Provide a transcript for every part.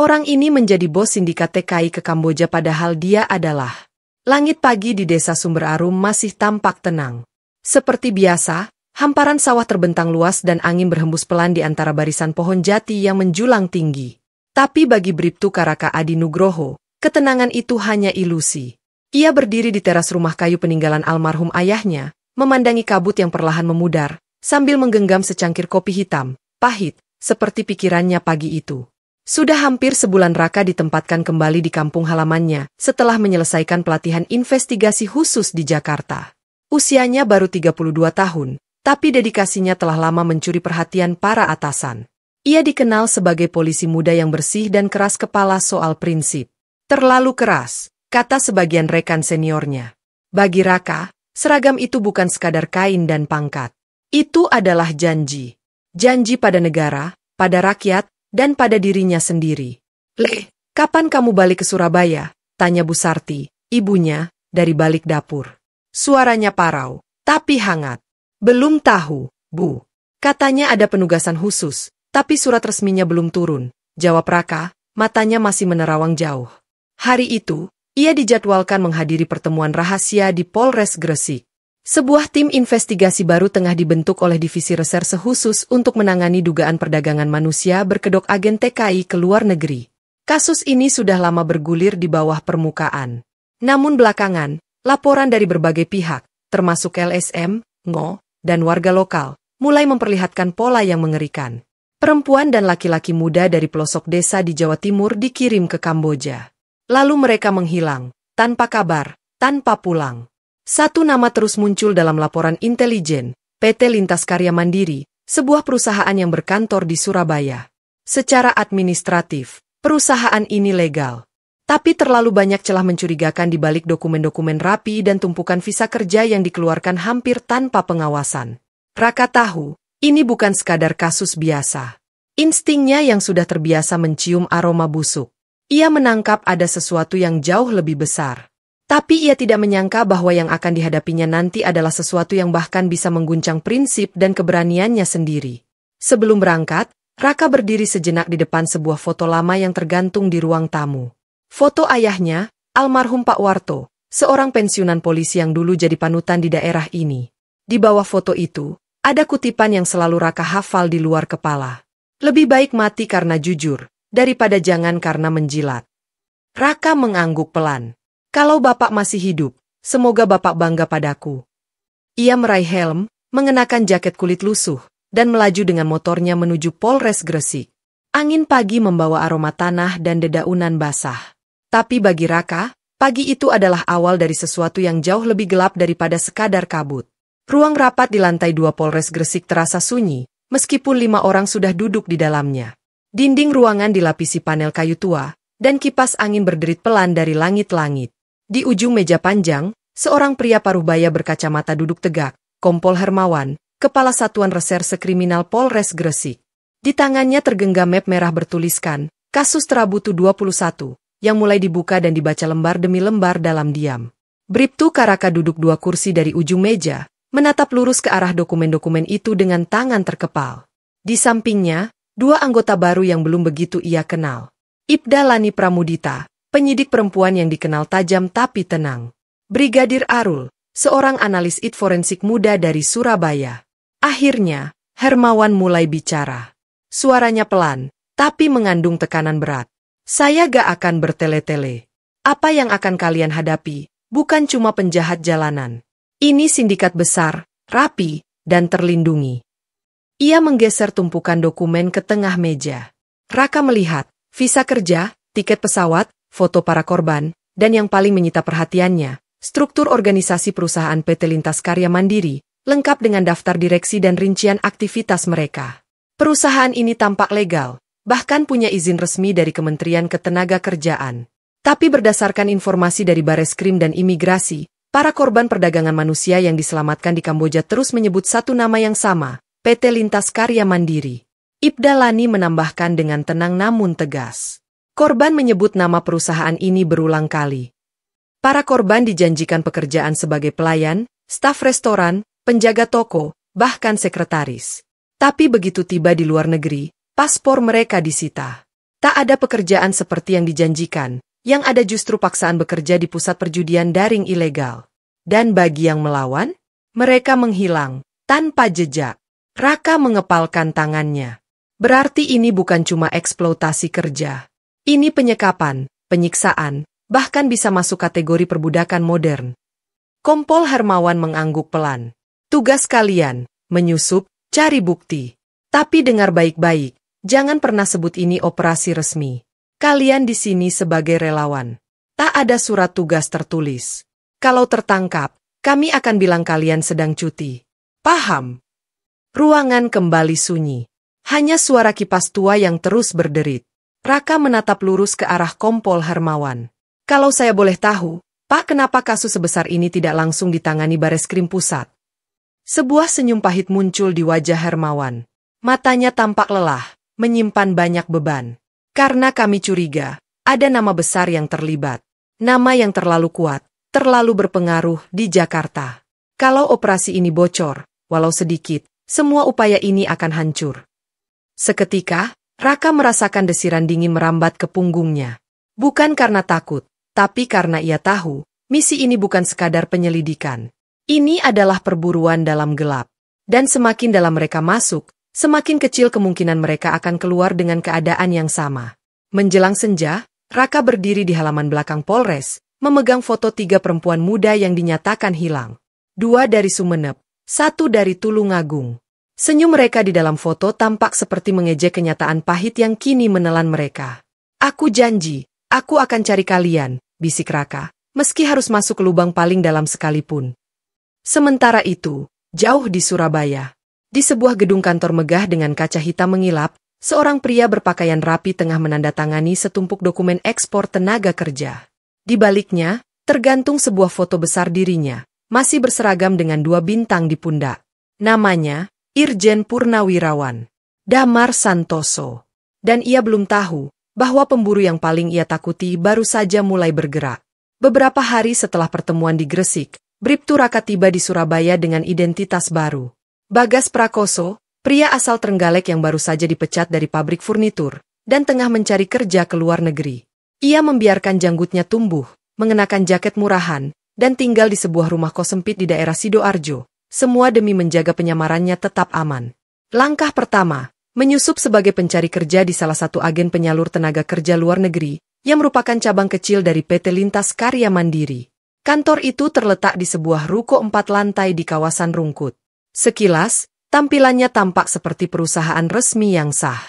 Orang ini menjadi bos sindikat TKI ke Kamboja padahal dia adalah. Langit pagi di desa Sumber Arum masih tampak tenang. Seperti biasa, hamparan sawah terbentang luas dan angin berhembus pelan di antara barisan pohon jati yang menjulang tinggi. Tapi bagi Bribtu Karaka Adi Nugroho, ketenangan itu hanya ilusi. Ia berdiri di teras rumah kayu peninggalan almarhum ayahnya, memandangi kabut yang perlahan memudar, sambil menggenggam secangkir kopi hitam, pahit, seperti pikirannya pagi itu. Sudah hampir sebulan Raka ditempatkan kembali di kampung halamannya setelah menyelesaikan pelatihan investigasi khusus di Jakarta. Usianya baru 32 tahun, tapi dedikasinya telah lama mencuri perhatian para atasan. Ia dikenal sebagai polisi muda yang bersih dan keras kepala soal prinsip. Terlalu keras, kata sebagian rekan seniornya. Bagi Raka, seragam itu bukan sekadar kain dan pangkat. Itu adalah janji. Janji pada negara, pada rakyat, dan pada dirinya sendiri. Kapan kamu balik ke Surabaya? Tanya Bu Sarti, ibunya, dari balik dapur. Suaranya parau, tapi hangat. Belum tahu, Bu. Katanya ada penugasan khusus, tapi surat resminya belum turun. Jawab Raka, matanya masih menerawang jauh. Hari itu, ia dijadwalkan menghadiri pertemuan rahasia di Polres Gresik. Sebuah tim investigasi baru tengah dibentuk oleh Divisi Reserse Khusus untuk menangani dugaan perdagangan manusia berkedok agen TKI ke luar negeri. Kasus ini sudah lama bergulir di bawah permukaan. Namun belakangan, laporan dari berbagai pihak, termasuk LSM, NGO, dan warga lokal, mulai memperlihatkan pola yang mengerikan. Perempuan dan laki-laki muda dari pelosok desa di Jawa Timur dikirim ke Kamboja. Lalu mereka menghilang, tanpa kabar, tanpa pulang. Satu nama terus muncul dalam laporan intelijen, PT Lintas Karya Mandiri, sebuah perusahaan yang berkantor di Surabaya. Secara administratif, perusahaan ini legal. Tapi terlalu banyak celah mencurigakan di balik dokumen-dokumen rapi dan tumpukan visa kerja yang dikeluarkan hampir tanpa pengawasan. Raka tahu, ini bukan sekadar kasus biasa. Instingnya yang sudah terbiasa mencium aroma busuk. Ia menangkap ada sesuatu yang jauh lebih besar. Tapi ia tidak menyangka bahwa yang akan dihadapinya nanti adalah sesuatu yang bahkan bisa mengguncang prinsip dan keberaniannya sendiri. Sebelum berangkat, Raka berdiri sejenak di depan sebuah foto lama yang tergantung di ruang tamu. Foto ayahnya, almarhum Pak Warto, seorang pensiunan polisi yang dulu jadi panutan di daerah ini. Di bawah foto itu, ada kutipan yang selalu Raka hafal di luar kepala. Lebih baik mati karena jujur, daripada jangan karena menjilat. Raka mengangguk pelan. Kalau Bapak masih hidup, semoga Bapak bangga padaku. Ia meraih helm, mengenakan jaket kulit lusuh, dan melaju dengan motornya menuju Polres Gresik. Angin pagi membawa aroma tanah dan dedaunan basah. Tapi bagi Raka, pagi itu adalah awal dari sesuatu yang jauh lebih gelap daripada sekadar kabut. Ruang rapat di lantai 2 Polres Gresik terasa sunyi, meskipun 5 orang sudah duduk di dalamnya. Dinding ruangan dilapisi panel kayu tua, dan kipas angin berderit pelan dari langit-langit. Di ujung meja panjang, seorang pria paruh baya berkacamata duduk tegak, Kompol Hermawan, Kepala Satuan Reserse Kriminal Polres Gresik. Di tangannya tergenggam map merah bertuliskan, Kasus Terabutu 21, yang mulai dibuka dan dibaca lembar demi lembar dalam diam. Bribtu Karaka duduk 2 kursi dari ujung meja, menatap lurus ke arah dokumen-dokumen itu dengan tangan terkepal. Di sampingnya, 2 anggota baru yang belum begitu ia kenal. Ibda Lani Pramudita, penyidik perempuan yang dikenal tajam tapi tenang. Brigadir Arul, seorang analis IT forensik muda dari Surabaya. Akhirnya, Hermawan mulai bicara. Suaranya pelan, tapi mengandung tekanan berat. Saya gak akan bertele-tele. Apa yang akan kalian hadapi, bukan cuma penjahat jalanan. Ini sindikat besar, rapi, dan terlindungi. Ia menggeser tumpukan dokumen ke tengah meja. Raka melihat, visa kerja, tiket pesawat, foto para korban, dan yang paling menyita perhatiannya, struktur organisasi perusahaan PT Lintas Karya Mandiri, lengkap dengan daftar direksi dan rincian aktivitas mereka. Perusahaan ini tampak legal, bahkan punya izin resmi dari Kementerian Ketenagakerjaan. Tapi berdasarkan informasi dari Bareskrim dan Imigrasi, para korban perdagangan manusia yang diselamatkan di Kamboja terus menyebut satu nama yang sama, PT Lintas Karya Mandiri. Ibda Lani menambahkan dengan tenang namun tegas. Korban menyebut nama perusahaan ini berulang kali. Para korban dijanjikan pekerjaan sebagai pelayan, staf restoran, penjaga toko, bahkan sekretaris. Tapi begitu tiba di luar negeri, paspor mereka disita. Tak ada pekerjaan seperti yang dijanjikan, yang ada justru paksaan bekerja di pusat perjudian daring ilegal. Dan bagi yang melawan, mereka menghilang, tanpa jejak. Raka mengepalkan tangannya. Berarti ini bukan cuma eksploitasi kerja. Ini penyekapan, penyiksaan, bahkan bisa masuk kategori perbudakan modern. Kompol Hermawan mengangguk pelan. Tugas kalian, menyusup, cari bukti. Tapi dengar baik-baik, jangan pernah sebut ini operasi resmi. Kalian di sini sebagai relawan. Tak ada surat tugas tertulis. Kalau tertangkap, kami akan bilang kalian sedang cuti. Paham? Ruangan kembali sunyi. Hanya suara kipas tua yang terus berderit. Raka menatap lurus ke arah Kompol Hermawan. Kalau saya boleh tahu, Pak, kenapa kasus sebesar ini tidak langsung ditangani Bareskrim Pusat? Sebuah senyum pahit muncul di wajah Hermawan. Matanya tampak lelah, menyimpan banyak beban. Karena kami curiga, ada nama besar yang terlibat. Nama yang terlalu kuat, terlalu berpengaruh di Jakarta. Kalau operasi ini bocor, walau sedikit, semua upaya ini akan hancur. Seketika, Raka merasakan desiran dingin merambat ke punggungnya. Bukan karena takut, tapi karena ia tahu, misi ini bukan sekadar penyelidikan. Ini adalah perburuan dalam gelap. Dan semakin dalam mereka masuk, semakin kecil kemungkinan mereka akan keluar dengan keadaan yang sama. Menjelang senja, Raka berdiri di halaman belakang Polres, memegang foto 3 perempuan muda yang dinyatakan hilang. 2 dari Sumeneb, 1 dari Tulungagung. Senyum mereka di dalam foto tampak seperti mengejek kenyataan pahit yang kini menelan mereka. Aku janji, aku akan cari kalian, bisik Raka, meski harus masuk ke lubang paling dalam sekalipun. Sementara itu, jauh di Surabaya, di sebuah gedung kantor megah dengan kaca hitam mengilap, seorang pria berpakaian rapi tengah menandatangani setumpuk dokumen ekspor tenaga kerja. Di baliknya, tergantung sebuah foto besar dirinya, masih berseragam dengan 2 bintang di pundak. Namanya, Irjen Purnawirawan Damar Santoso. Dan ia belum tahu bahwa pemburu yang paling ia takuti baru saja mulai bergerak. Beberapa hari setelah pertemuan di Gresik, Bribtu Raka tiba di Surabaya dengan identitas baru. Bagas Prakoso, pria asal Trenggalek yang baru saja dipecat dari pabrik furnitur, dan tengah mencari kerja ke luar negeri. Ia membiarkan janggutnya tumbuh, mengenakan jaket murahan, dan tinggal di sebuah rumah kos sempit di daerah Sidoarjo. Semua demi menjaga penyamarannya tetap aman. Langkah pertama, menyusup sebagai pencari kerja di salah satu agen penyalur tenaga kerja luar negeri, yang merupakan cabang kecil dari PT Lintas Karya Mandiri. Kantor itu terletak di sebuah ruko 4 lantai di kawasan Rungkut. Sekilas, tampilannya tampak seperti perusahaan resmi yang sah.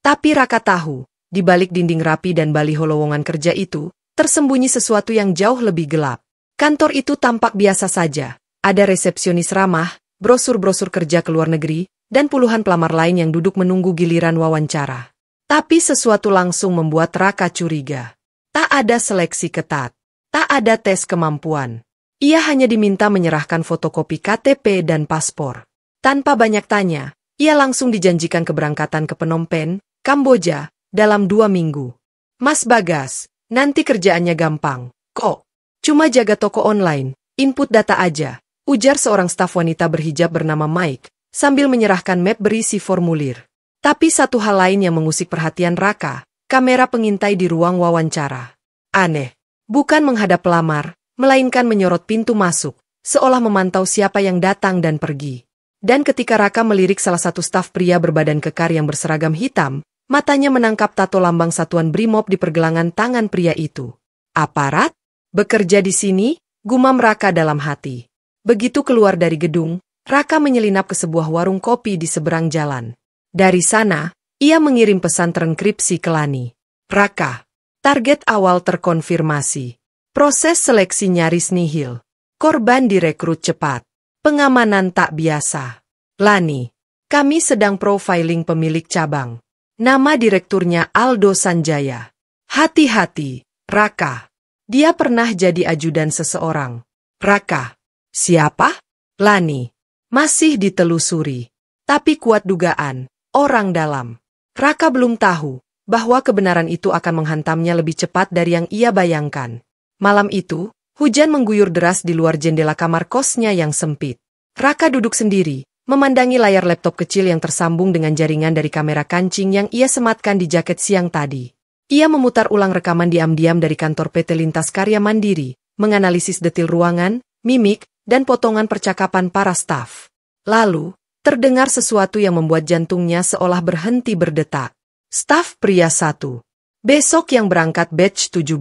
Tapi Raka tahu, di balik dinding rapi dan baliho lowongan kerja itu, tersembunyi sesuatu yang jauh lebih gelap. Kantor itu tampak biasa saja. Ada resepsionis ramah, brosur-brosur kerja ke luar negeri, dan puluhan pelamar lain yang duduk menunggu giliran wawancara. Tapi sesuatu langsung membuat Raka curiga. Tak ada seleksi ketat. Tak ada tes kemampuan. Ia hanya diminta menyerahkan fotokopi KTP dan paspor. Tanpa banyak tanya, ia langsung dijanjikan keberangkatan ke Phnom Penh, Kamboja, dalam 2 minggu. Mas Bagas, nanti kerjaannya gampang, kok. Cuma jaga toko online, input data aja. Ujar seorang staf wanita berhijab bernama Mike, sambil menyerahkan map berisi formulir. Tapi satu hal lain yang mengusik perhatian Raka, kamera pengintai di ruang wawancara. Aneh, bukan menghadap pelamar, melainkan menyorot pintu masuk, seolah memantau siapa yang datang dan pergi. Dan ketika Raka melirik salah satu staf pria berbadan kekar yang berseragam hitam, matanya menangkap tato lambang satuan Brimob di pergelangan tangan pria itu. Aparat? Bekerja di sini? Gumam Raka dalam hati. Begitu keluar dari gedung, Raka menyelinap ke sebuah warung kopi di seberang jalan. Dari sana, ia mengirim pesan terenkripsi ke Lani. Raka, target awal terkonfirmasi. Proses seleksi nyaris nihil. Korban direkrut cepat. Pengamanan tak biasa. Lani, kami sedang profiling pemilik cabang. Nama direkturnya Aldo Sanjaya. Hati-hati, Raka. Dia pernah jadi ajudan seseorang. Raka. Siapa? Lani. Masih ditelusuri. Tapi kuat dugaan, orang dalam. Raka belum tahu bahwa kebenaran itu akan menghantamnya lebih cepat dari yang ia bayangkan. Malam itu, hujan mengguyur deras di luar jendela kamar kosnya yang sempit. Raka duduk sendiri, memandangi layar laptop kecil yang tersambung dengan jaringan dari kamera kancing yang ia sematkan di jaket siang tadi. Ia memutar ulang rekaman diam-diam dari kantor PT Lintas Karya Mandiri, menganalisis detil ruangan, mimik, dan potongan percakapan para staf. Lalu, terdengar sesuatu yang membuat jantungnya seolah berhenti berdetak. Staf pria 1. Besok yang berangkat batch 17.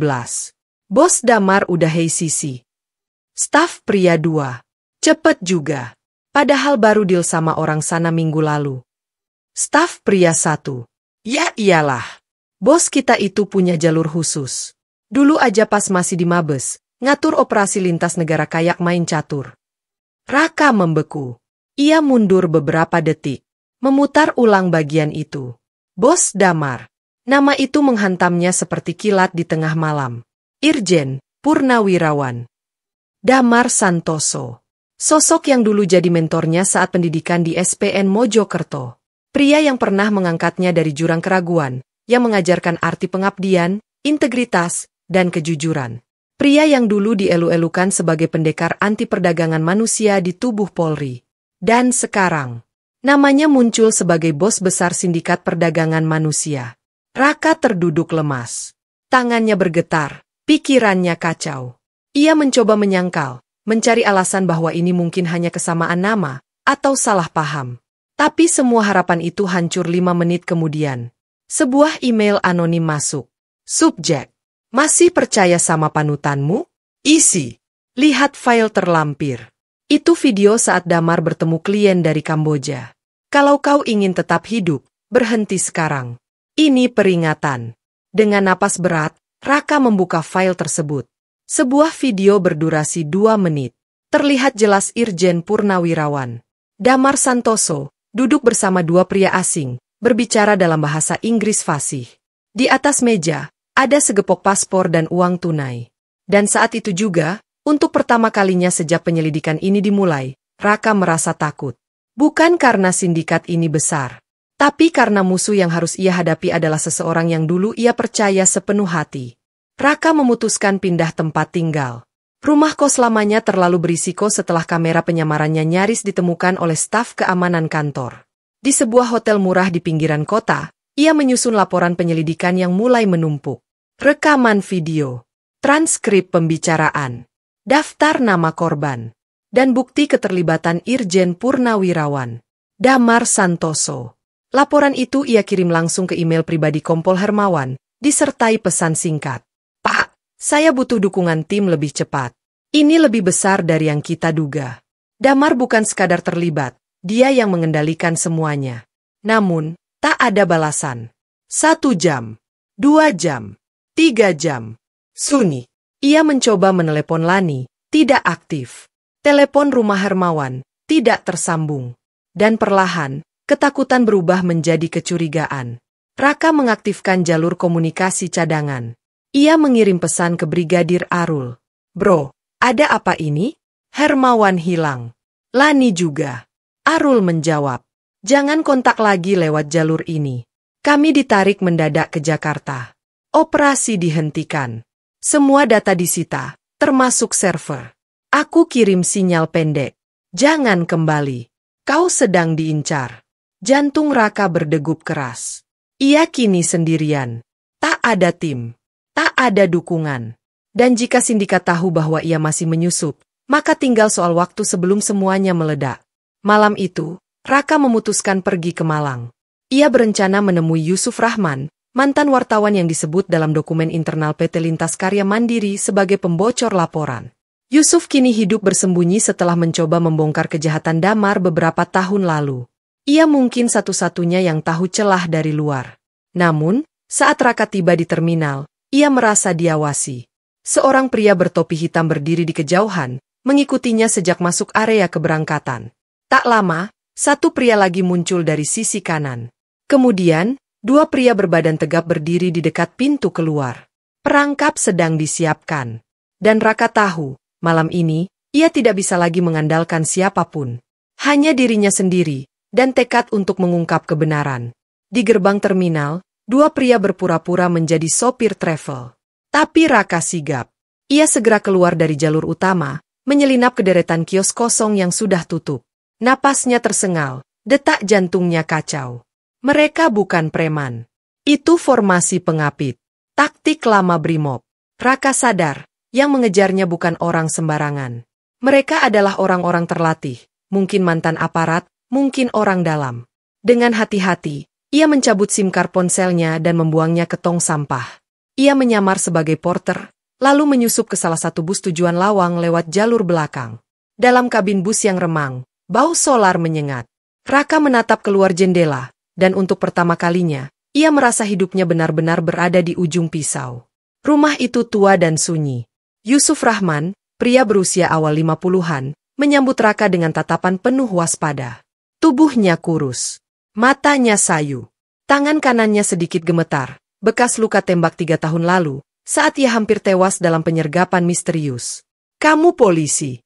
Bos Damar udah hey sisi. Staf pria 2. Cepet juga. Padahal baru deal sama orang sana minggu lalu. Staf pria 1. Ya iyalah. Bos kita itu punya jalur khusus. Dulu aja pas masih di Mabes, ngatur operasi lintas negara kayak main catur. Raka membeku. Ia mundur beberapa detik. Memutar ulang bagian itu. Bos Damar. Nama itu menghantamnya seperti kilat di tengah malam. Irjen Purnawirawan. Damar Santoso. Sosok yang dulu jadi mentornya saat pendidikan di SPN Mojokerto. Pria yang pernah mengangkatnya dari jurang keraguan, yang mengajarkan arti pengabdian, integritas, dan kejujuran. Pria yang dulu dielu-elukan sebagai pendekar anti perdagangan manusia di tubuh Polri. Dan sekarang, namanya muncul sebagai bos besar sindikat perdagangan manusia. Raka terduduk lemas. Tangannya bergetar, pikirannya kacau. Ia mencoba menyangkal, mencari alasan bahwa ini mungkin hanya kesamaan nama, atau salah paham. Tapi semua harapan itu hancur 5 menit kemudian. Sebuah email anonim masuk. Subjek. Masih percaya sama panutanmu? Isi. Lihat file terlampir. Itu video saat Damar bertemu klien dari Kamboja. Kalau kau ingin tetap hidup, berhenti sekarang. Ini peringatan. Dengan napas berat, Raka membuka file tersebut. Sebuah video berdurasi 2 menit. Terlihat jelas Irjen Purnawirawan Damar Santoso duduk bersama 2 pria asing, berbicara dalam bahasa Inggris fasih. Di atas meja, ada segepok paspor dan uang tunai. Dan saat itu juga, untuk pertama kalinya sejak penyelidikan ini dimulai, Raka merasa takut. Bukan karena sindikat ini besar, tapi karena musuh yang harus ia hadapi adalah seseorang yang dulu ia percaya sepenuh hati. Raka memutuskan pindah tempat tinggal. Rumah kos lamanya terlalu berisiko setelah kamera penyamarannya nyaris ditemukan oleh staf keamanan kantor. Di sebuah hotel murah di pinggiran kota, ia menyusun laporan penyelidikan yang mulai menumpuk. Rekaman video, transkrip pembicaraan, daftar nama korban, dan bukti keterlibatan Irjen Purnawirawan Damar Santoso. Laporan itu ia kirim langsung ke email pribadi Kompol Hermawan, disertai pesan singkat. Pak, saya butuh dukungan tim lebih cepat. Ini lebih besar dari yang kita duga. Damar bukan sekadar terlibat, dia yang mengendalikan semuanya. Namun, tak ada balasan. 1 jam, 2 jam, 3 jam. Sunyi. Ia mencoba menelepon Lani, tidak aktif. Telepon rumah Hermawan, tidak tersambung. Dan perlahan, ketakutan berubah menjadi kecurigaan. Raka mengaktifkan jalur komunikasi cadangan. Ia mengirim pesan ke Brigadir Arul. Bro, ada apa ini? Hermawan hilang. Lani juga. Arul menjawab. Jangan kontak lagi lewat jalur ini. Kami ditarik mendadak ke Jakarta. Operasi dihentikan. Semua data disita, termasuk server. Aku kirim sinyal pendek. Jangan kembali. Kau sedang diincar. Jantung Raka berdegup keras. Ia kini sendirian. Tak ada tim. Tak ada dukungan. Dan jika sindikat tahu bahwa ia masih menyusup, maka tinggal soal waktu sebelum semuanya meledak. Malam itu, Raka memutuskan pergi ke Malang. Ia berencana menemui Yusuf Rahman, mantan wartawan yang disebut dalam dokumen internal PT Lintas Karya Mandiri sebagai pembocor laporan. Yusuf kini hidup bersembunyi setelah mencoba membongkar kejahatan Damar beberapa tahun lalu. Ia mungkin satu-satunya yang tahu celah dari luar. Namun, saat Raka tiba di terminal, ia merasa diawasi. Seorang pria bertopi hitam berdiri di kejauhan, mengikutinya sejak masuk area keberangkatan. Tak lama, satu pria lagi muncul dari sisi kanan. Kemudian, 2 pria berbadan tegap berdiri di dekat pintu keluar. Perangkap sedang disiapkan. Dan Raka tahu, malam ini, ia tidak bisa lagi mengandalkan siapapun. Hanya dirinya sendiri, dan tekad untuk mengungkap kebenaran. Di gerbang terminal, 2 pria berpura-pura menjadi sopir travel. Tapi Raka sigap. Ia segera keluar dari jalur utama, menyelinap ke deretan kios kosong yang sudah tutup. Napasnya tersengal, detak jantungnya kacau. Mereka bukan preman. Itu formasi pengapit. Taktik lama Brimob. Raka sadar, yang mengejarnya bukan orang sembarangan. Mereka adalah orang-orang terlatih, mungkin mantan aparat, mungkin orang dalam. Dengan hati-hati, ia mencabut SIM card ponselnya dan membuangnya ke tong sampah. Ia menyamar sebagai porter, lalu menyusup ke salah satu bus tujuan Lawang lewat jalur belakang. Dalam kabin bus yang remang, bau solar menyengat. Raka menatap keluar jendela, dan untuk pertama kalinya, ia merasa hidupnya benar-benar berada di ujung pisau. Rumah itu tua dan sunyi. Yusuf Rahman, pria berusia awal 50-an, menyambut Raka dengan tatapan penuh waspada. Tubuhnya kurus. Matanya sayu. Tangan kanannya sedikit gemetar, bekas luka tembak 3 tahun lalu, saat ia hampir tewas dalam penyergapan misterius. Kamu polisi?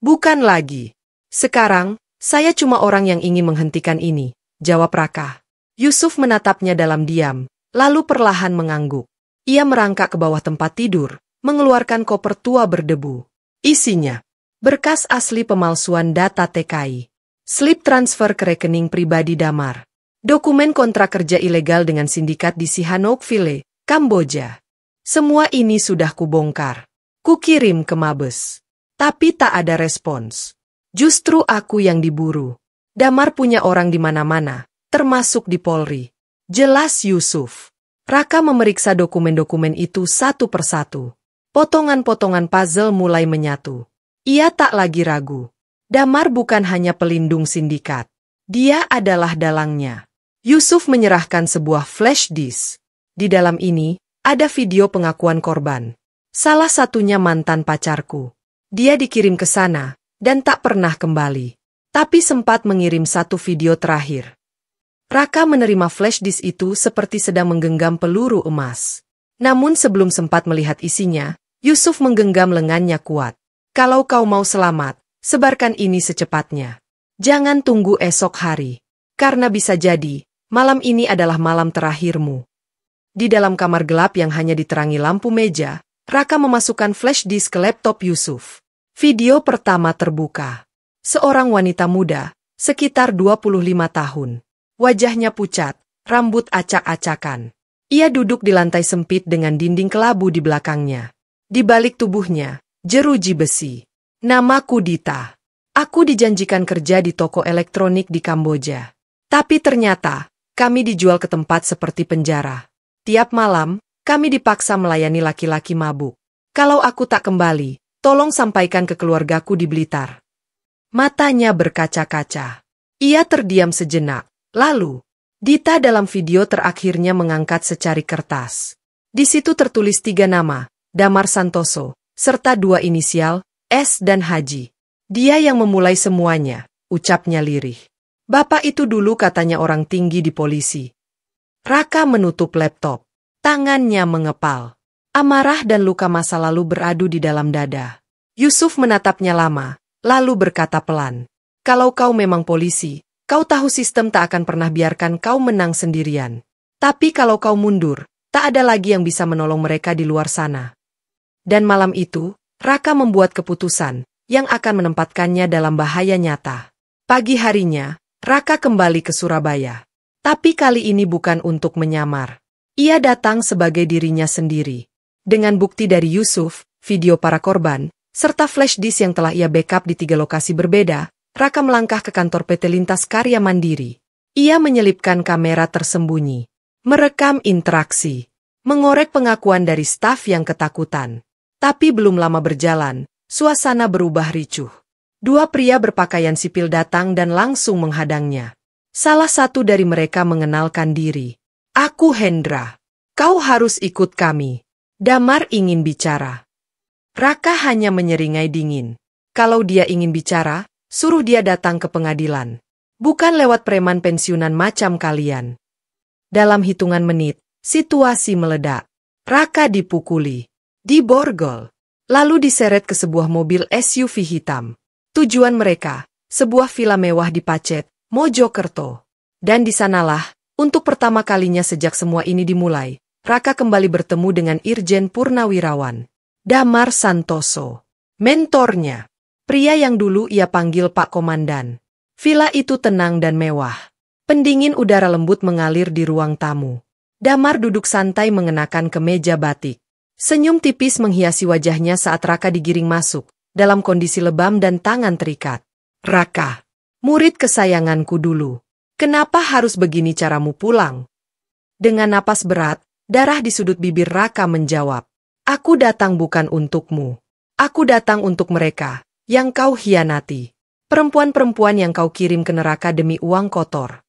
Bukan lagi. Sekarang, saya cuma orang yang ingin menghentikan ini, jawab Raka. Yusuf menatapnya dalam diam, lalu perlahan mengangguk. Ia merangkak ke bawah tempat tidur, mengeluarkan koper tua berdebu. Isinya, berkas asli pemalsuan data TKI, slip transfer ke rekening pribadi Damar, dokumen kontrak kerja ilegal dengan sindikat di Sihanoukville, Kamboja. Semua ini sudah kubongkar. Kukirim ke Mabes. Tapi tak ada respons. Justru aku yang diburu. Damar punya orang di mana-mana, termasuk di Polri. Jelas Yusuf. Raka memeriksa dokumen-dokumen itu satu persatu. Potongan-potongan puzzle mulai menyatu. Ia tak lagi ragu. Damar bukan hanya pelindung sindikat. Dia adalah dalangnya. Yusuf menyerahkan sebuah flash disk. Di dalam ini, ada video pengakuan korban. Salah satunya mantan pacarku. Dia dikirim ke sana, dan tak pernah kembali. Tapi sempat mengirim satu video terakhir. Raka menerima flash disk itu seperti sedang menggenggam peluru emas. Namun sebelum sempat melihat isinya, Yusuf menggenggam lengannya kuat. Kalau kau mau selamat, sebarkan ini secepatnya. Jangan tunggu esok hari. Karena bisa jadi, malam ini adalah malam terakhirmu. Di dalam kamar gelap yang hanya diterangi lampu meja, Raka memasukkan flash disk ke laptop Yusuf. Video pertama terbuka. Seorang wanita muda, sekitar 25 tahun. Wajahnya pucat, rambut acak-acakan. Ia duduk di lantai sempit dengan dinding kelabu di belakangnya. Di balik tubuhnya, jeruji besi. Namaku Dita. Aku dijanjikan kerja di toko elektronik di Kamboja. Tapi ternyata, kami dijual ke tempat seperti penjara. Tiap malam, kami dipaksa melayani laki-laki mabuk. Kalau aku tak kembali, tolong sampaikan ke keluargaku di Blitar. Matanya berkaca-kaca. Ia terdiam sejenak. Lalu, Dita dalam video terakhirnya mengangkat secari kertas. Di situ tertulis 3 nama. Damar Santoso, serta 2 inisial, S dan Haji. Dia yang memulai semuanya, ucapnya lirih. Bapak itu dulu katanya orang tinggi di polisi. Raka menutup laptop. Tangannya mengepal. Amarah dan luka masa lalu beradu di dalam dada. Yusuf menatapnya lama, lalu berkata pelan. Kalau kau memang polisi, kau tahu sistem tak akan pernah biarkan kau menang sendirian. Tapi kalau kau mundur, tak ada lagi yang bisa menolong mereka di luar sana. Dan malam itu, Raka membuat keputusan yang akan menempatkannya dalam bahaya nyata. Pagi harinya, Raka kembali ke Surabaya. Tapi kali ini bukan untuk menyamar. Ia datang sebagai dirinya sendiri. Dengan bukti dari Yusuf, video para korban, serta flash disk yang telah ia backup di 3 lokasi berbeda, Raka melangkah ke kantor PT Lintas Karya Mandiri. Ia menyelipkan kamera tersembunyi, merekam interaksi, mengorek pengakuan dari staf yang ketakutan. Tapi belum lama berjalan, suasana berubah ricuh. 2 pria berpakaian sipil datang dan langsung menghadangnya. Salah satu dari mereka mengenalkan diri. Aku Hendra. Kau harus ikut kami. Damar ingin bicara. Raka hanya menyeringai dingin. Kalau dia ingin bicara, suruh dia datang ke pengadilan. Bukan lewat preman pensiunan macam kalian. Dalam hitungan menit, situasi meledak. Raka dipukuli. Diborgol, lalu diseret ke sebuah mobil SUV hitam. Tujuan mereka, sebuah villa mewah di Pacet, Mojokerto. Dan di sanalah, untuk pertama kalinya sejak semua ini dimulai, Raka kembali bertemu dengan Irjen Purnawirawan. Damar Santoso. Mentornya. Pria yang dulu ia panggil Pak Komandan. Villa itu tenang dan mewah. Pendingin udara lembut mengalir di ruang tamu. Damar duduk santai mengenakan kemeja batik. Senyum tipis menghiasi wajahnya saat Raka digiring masuk, dalam kondisi lebam dan tangan terikat. Raka, murid kesayanganku dulu. Kenapa harus begini caramu pulang? Dengan napas berat, darah di sudut bibir Raka menjawab. Aku datang bukan untukmu. Aku datang untuk mereka, yang kau hianati. Perempuan-perempuan yang kau kirim ke neraka demi uang kotor.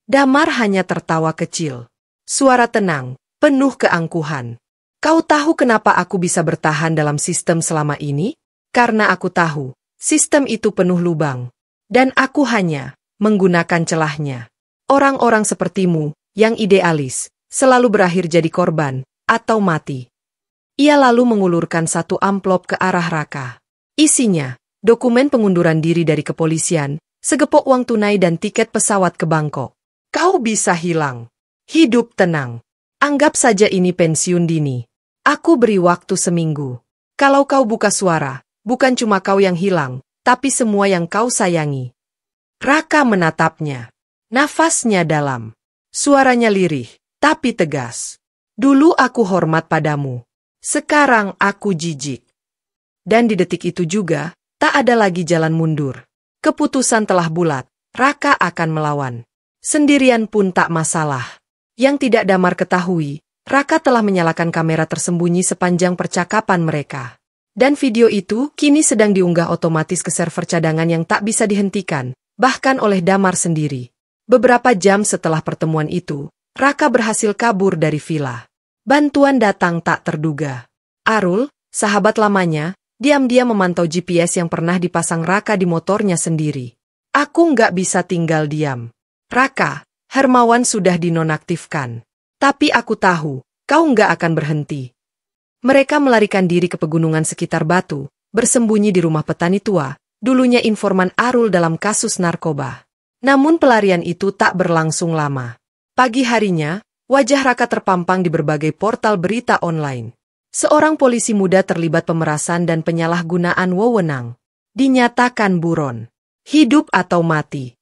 Damar hanya tertawa kecil. Suara tenang, penuh keangkuhan. Kau tahu kenapa aku bisa bertahan dalam sistem selama ini? Karena aku tahu, sistem itu penuh lubang. Dan aku hanya menggunakan celahnya. Orang-orang sepertimu, yang idealis, selalu berakhir jadi korban, atau mati. Ia lalu mengulurkan satu amplop ke arah Raka. Isinya, dokumen pengunduran diri dari kepolisian, segepok uang tunai dan tiket pesawat ke Bangkok. Kau bisa hilang. Hidup tenang. Anggap saja ini pensiun dini. Aku beri waktu seminggu. Kalau kau buka suara, bukan cuma kau yang hilang, tapi semua yang kau sayangi. Raka menatapnya. Nafasnya dalam. Suaranya lirih, tapi tegas. Dulu aku hormat padamu. Sekarang aku jijik. Dan di detik itu juga, tak ada lagi jalan mundur. Keputusan telah bulat, Raka akan melawan. Sendirian pun tak masalah. Yang tidak Damar ketahui, Raka telah menyalakan kamera tersembunyi sepanjang percakapan mereka. Dan video itu kini sedang diunggah otomatis ke server cadangan yang tak bisa dihentikan, bahkan oleh Damar sendiri. Beberapa jam setelah pertemuan itu, Raka berhasil kabur dari villa. Bantuan datang tak terduga. Arul, sahabat lamanya, diam-diam memantau GPS yang pernah dipasang Raka di motornya sendiri. Aku nggak bisa tinggal diam. Raka, Hermawan sudah dinonaktifkan. Tapi aku tahu, kau nggak akan berhenti. Mereka melarikan diri ke pegunungan sekitar Batu, bersembunyi di rumah petani tua, dulunya informan Arul dalam kasus narkoba. Namun pelarian itu tak berlangsung lama. Pagi harinya, wajah Raka terpampang di berbagai portal berita online. Seorang polisi muda terlibat pemerasan dan penyalahgunaan wewenang. Dinyatakan buron. Hidup atau mati.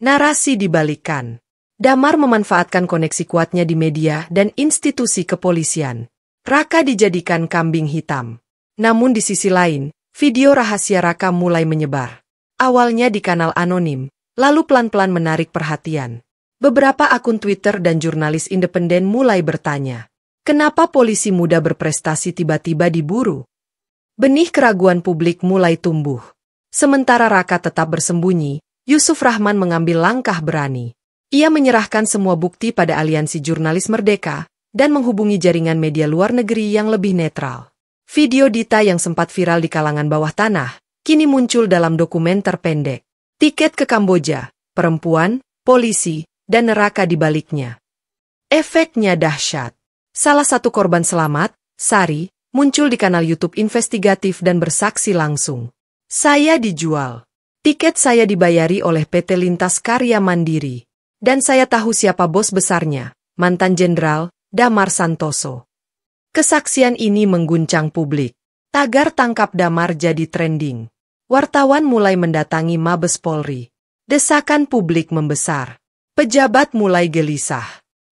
Narasi dibalikan. Damar memanfaatkan koneksi kuatnya di media dan institusi kepolisian. Raka dijadikan kambing hitam. Namun di sisi lain, video rahasia Raka mulai menyebar. Awalnya di kanal anonim, lalu pelan-pelan menarik perhatian. Beberapa akun Twitter dan jurnalis independen mulai bertanya, kenapa polisi muda berprestasi tiba-tiba diburu? Benih keraguan publik mulai tumbuh. Sementara Raka tetap bersembunyi, Yusuf Rahman mengambil langkah berani. Ia menyerahkan semua bukti pada Aliansi Jurnalis Merdeka dan menghubungi jaringan media luar negeri yang lebih netral. Video Dita yang sempat viral di kalangan bawah tanah, kini muncul dalam dokumen terpendek. Tiket ke Kamboja, perempuan, polisi, dan neraka di baliknya. Efeknya dahsyat. Salah satu korban selamat, Sari, muncul di kanal YouTube investigatif dan bersaksi langsung. Saya dijual. Tiket saya dibayari oleh PT Lintas Karya Mandiri. Dan saya tahu siapa bos besarnya, mantan Jenderal Damar Santoso. Kesaksian ini mengguncang publik. Tagar tangkap Damar jadi trending. Wartawan mulai mendatangi Mabes Polri. Desakan publik membesar. Pejabat mulai gelisah.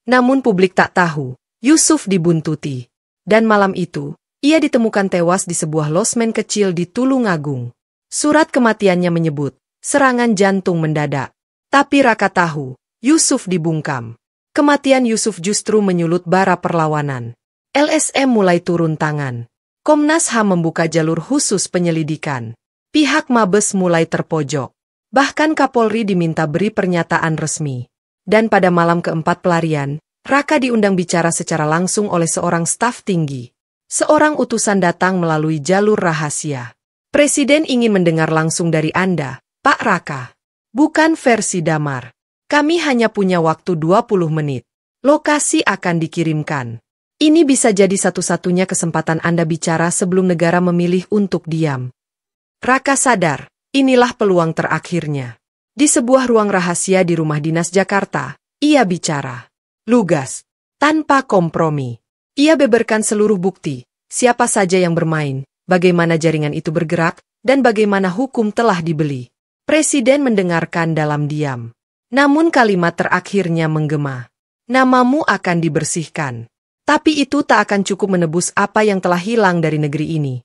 Namun publik tak tahu, Yusuf dibuntuti. Dan malam itu, ia ditemukan tewas di sebuah losmen kecil di Tulungagung. Surat kematiannya menyebut, serangan jantung mendadak. Tapi Raka tahu, Yusuf dibungkam. Kematian Yusuf justru menyulut bara perlawanan. LSM mulai turun tangan. Komnas HAM membuka jalur khusus penyelidikan. Pihak Mabes mulai terpojok. Bahkan Kapolri diminta beri pernyataan resmi. Dan pada malam keempat pelarian, Raka diundang bicara secara langsung oleh seorang staf tinggi. Seorang utusan datang melalui jalur rahasia. Presiden ingin mendengar langsung dari Anda, Pak Raka. Bukan versi Damar. Kami hanya punya waktu 20 menit. Lokasi akan dikirimkan. Ini bisa jadi satu-satunya kesempatan Anda bicara sebelum negara memilih untuk diam. Raka sadar, inilah peluang terakhirnya. Di sebuah ruang rahasia di rumah dinas Jakarta, ia bicara. Lugas, tanpa kompromi. Ia beberkan seluruh bukti, siapa saja yang bermain, bagaimana jaringan itu bergerak, dan bagaimana hukum telah dibeli. Presiden mendengarkan dalam diam. Namun kalimat terakhirnya menggema. Namamu akan dibersihkan. Tapi itu tak akan cukup menebus apa yang telah hilang dari negeri ini.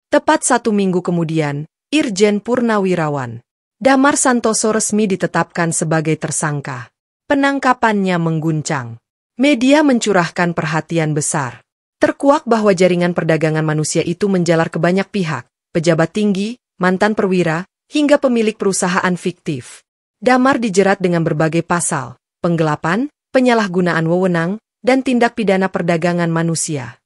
Tepat 1 minggu kemudian, Irjen Purnawirawan Damar Santoso resmi ditetapkan sebagai tersangka. Penangkapannya mengguncang. Media mencurahkan perhatian besar. Terkuak bahwa jaringan perdagangan manusia itu menjalar ke banyak pihak, pejabat tinggi, mantan perwira, hingga pemilik perusahaan fiktif. Damar dijerat dengan berbagai pasal, penggelapan, penyalahgunaan wewenang, dan tindak pidana perdagangan manusia.